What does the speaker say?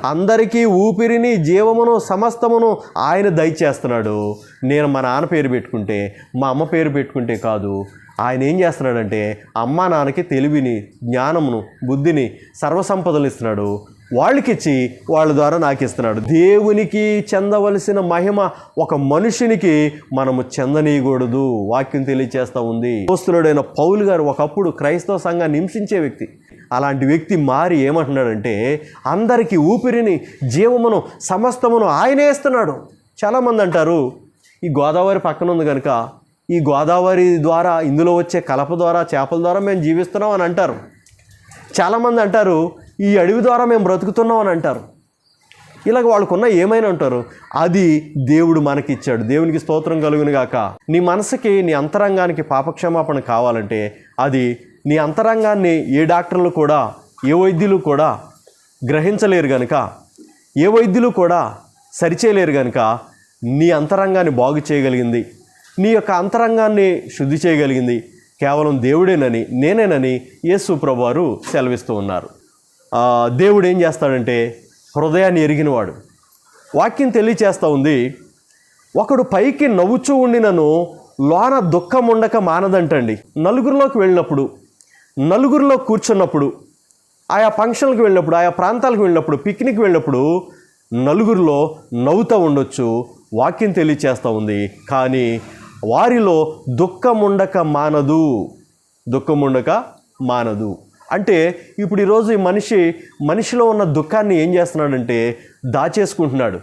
అందరికీ ఊపిరిని, జీవమును, సమస్తమును ఆయన దయచేస్తున్నాడు. నేను మా నాన్న పేరు పెట్టుకుంటే, మా అమ్మ పేరు పెట్టుకుంటే కాదు. ఆయన ఏం చేస్తున్నాడంటే అమ్మా నాన్నకి తెలివిని, జ్ఞానమును, బుద్ధిని, సర్వసంపదలు ఇస్తున్నాడు. వాళ్ళకిచ్చి వాళ్ళ ద్వారా నాకు ఇస్తున్నాడు. దేవునికి చెందవలసిన మహిమ ఒక మనుషునికి మనము చెందనీయకూడదు. వాక్యం తెలియచేస్తూ ఉంది. అపోస్తలుడైన పౌలు గారు ఒకప్పుడు క్రైస్తవ సంఘాన్ని హింసించే వ్యక్తి. అలాంటి వ్యక్తి మారి ఏమంటున్నాడంటే అందరికీ ఊపిరిని, జీవమును, సమస్తమును ఆయనే ఇస్తున్నాడు. చాలామంది అంటారు ఈ గోదావరి పక్కన ఉంది కనుక ఈ గోదావరి ద్వారా, ఇందులో వచ్చే కలప ద్వారా, చేపల ద్వారా మేము జీవిస్తున్నాం అని అంటారు. చాలామంది అంటారు ఈ అడవి ద్వారా మేము బ్రతుకుతున్నాం అని అంటారు. ఇలాగ వాళ్ళకున్న ఏమైనా అంటారు. అది దేవుడు మనకిచ్చాడు. దేవునికి స్తోత్రం కలుగును గాక. నీ మనసుకి, నీ అంతరంగానికి పాపక్షమాపణ కావాలంటే అది నీ అంతరంగాన్ని ఏ డాక్టర్లు కూడా, ఏ వైద్యులు కూడా గ్రహించలేరు కనుక, ఏ వైద్యులు కూడా సరిచేయలేరు కనుక నీ అంతరంగాన్ని బాగు చేయగలిగింది, నీ యొక్క అంతరంగాన్ని శుద్ధి చేయగలిగింది కేవలం దేవుడేనని, నేనేనని యేసు ప్రభువారు సెలవిస్తూ ఉన్నారు. దేవుడు ఏం చేస్తాడంటే హృదయాన్ని ఎరిగినవాడు. వాక్యం తెలియచేస్తూ ఉంది, ఒకడు పైకి నవ్వుచూ ఉండినను లోన దుఃఖం ఉండక మానదంటండి. నలుగురిలోకి వెళ్ళినప్పుడు, నలుగురిలో కూర్చున్నప్పుడు, ఆయా ఫంక్షన్లకు వెళ్ళినప్పుడు, ఆయా ప్రాంతాలకు వెళ్ళినప్పుడు, పిక్నిక్ వెళ్ళినప్పుడు నలుగురిలో నవ్వుతూ ఉండొచ్చు. వాక్యం తెలియచేస్తూ ఉంది. కానీ వారిలో దుఃఖం ఉండక మానదు. దుఃఖం ఉండక మానదు అంటే ఇప్పుడు ఈరోజు ఈ మనిషిలో ఉన్న దుఃఖాన్ని ఏం చేస్తున్నాడంటే దాచేసుకుంటున్నాడు.